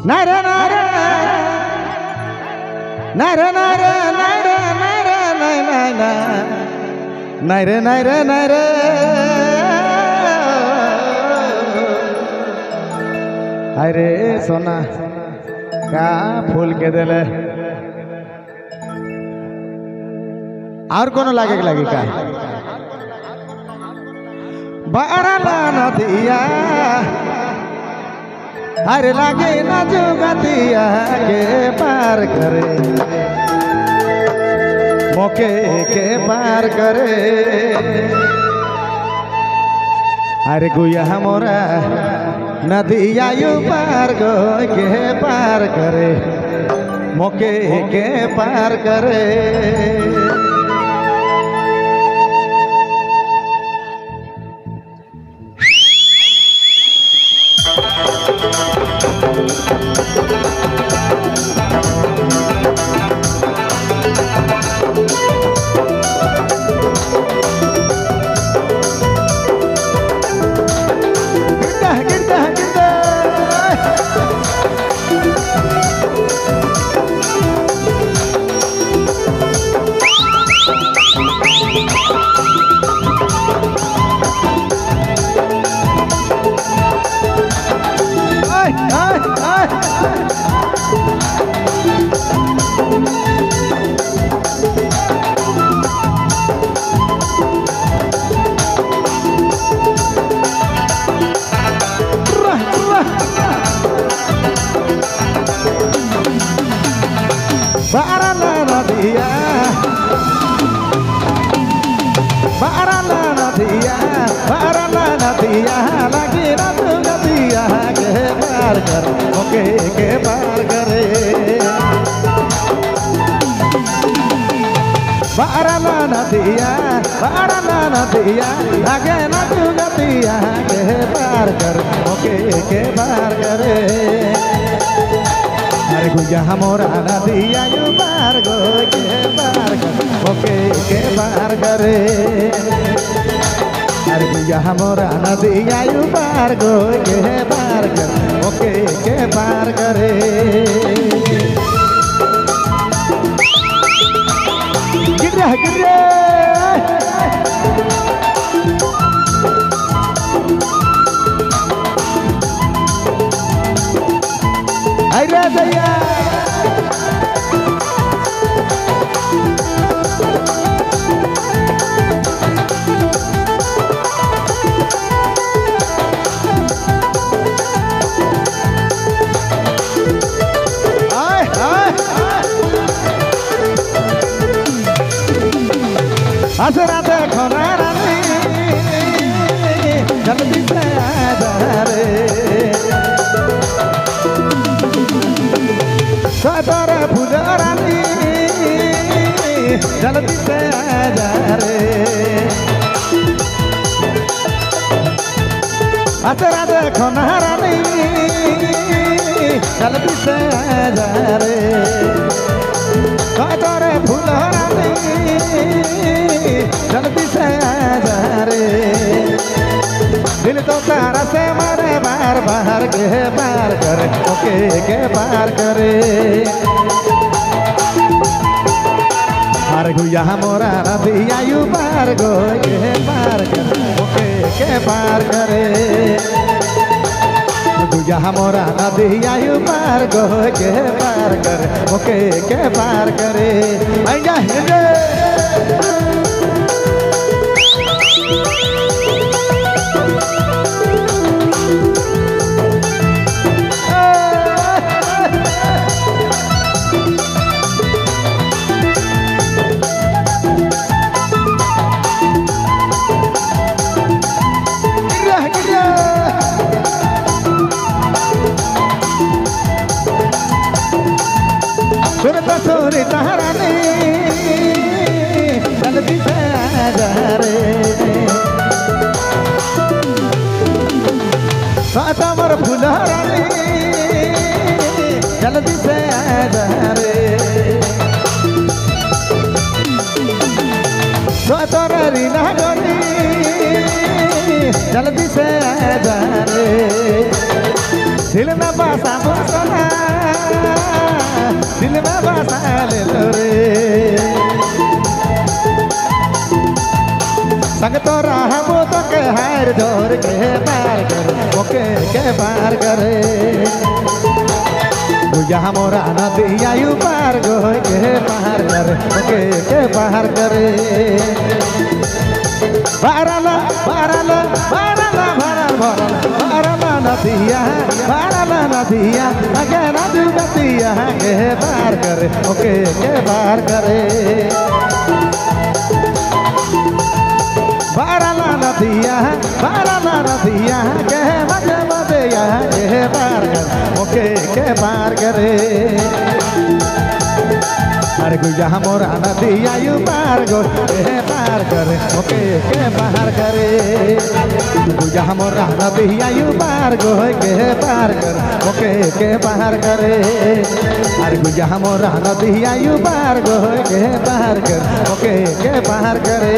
Nara nara nara nara nara nara nara nara nara nara अरे सोना का फूल के दिले और कोनो लागे का बारा लाना दिया अरे लागे ना जुगतिया के पार करे मौके के पार करे अरे गुया मोरा नदिया यू पार गो के पार करे मौके के पार करे लगी ना दुगतिया के पार कर ओके के पार करे बारा नदिया लगे ना दुगतिया के पार कर ओके के पार करे अरे गुया मोरा नदिया यू पार गो के पार कर ओके के पार करे अरे गुया मोरा नदिया यू पार गो के पार कर ओके के पार करे गिरे अरे दैया असरा देखो रानी जल्दी से आजा रे सदर फूल रानी जल्दी से आजा रे असरा देखो रानी जल्दी से आजा रे सदर फूल रानी जल्दी से आजा रे दिल तो तारा से मारे बार बार के पार करे ओके के पार करे अरे गुया मोरा नदिया यू पार गो के पार करे ओके के पार करे गुया मोरा नदिया यू पार गो के पार करे ओके के पार करे आइया सोरी तारानी जल्दी से आजा रे सातमर फुलरानी जल्दी से आजा रे सोतरी नागरी जल्दी से आजा रे दिल में बसा दिल में बसा ले लो रे संग तो राहबो तो के हार जोर के पार कर ओके के पार करे गुया मोरा नदिया यू पार गो के पार करे ओके के पार करे बारला बारला बारला बारला नदिया अगे नदी नदिया के पार करे ओके के पार करे बारला नदिया के मजे मजे के पार कर ओके के पार करे अरे गुया मोरा नदिया यू पार गो के पार करे ओके के पार करे गुया मोरा नदिया यू पार गो के पार कर ओके के पार करे अरे गुया मोरा नदिया यू पार गो के पार कर ओके के पार करे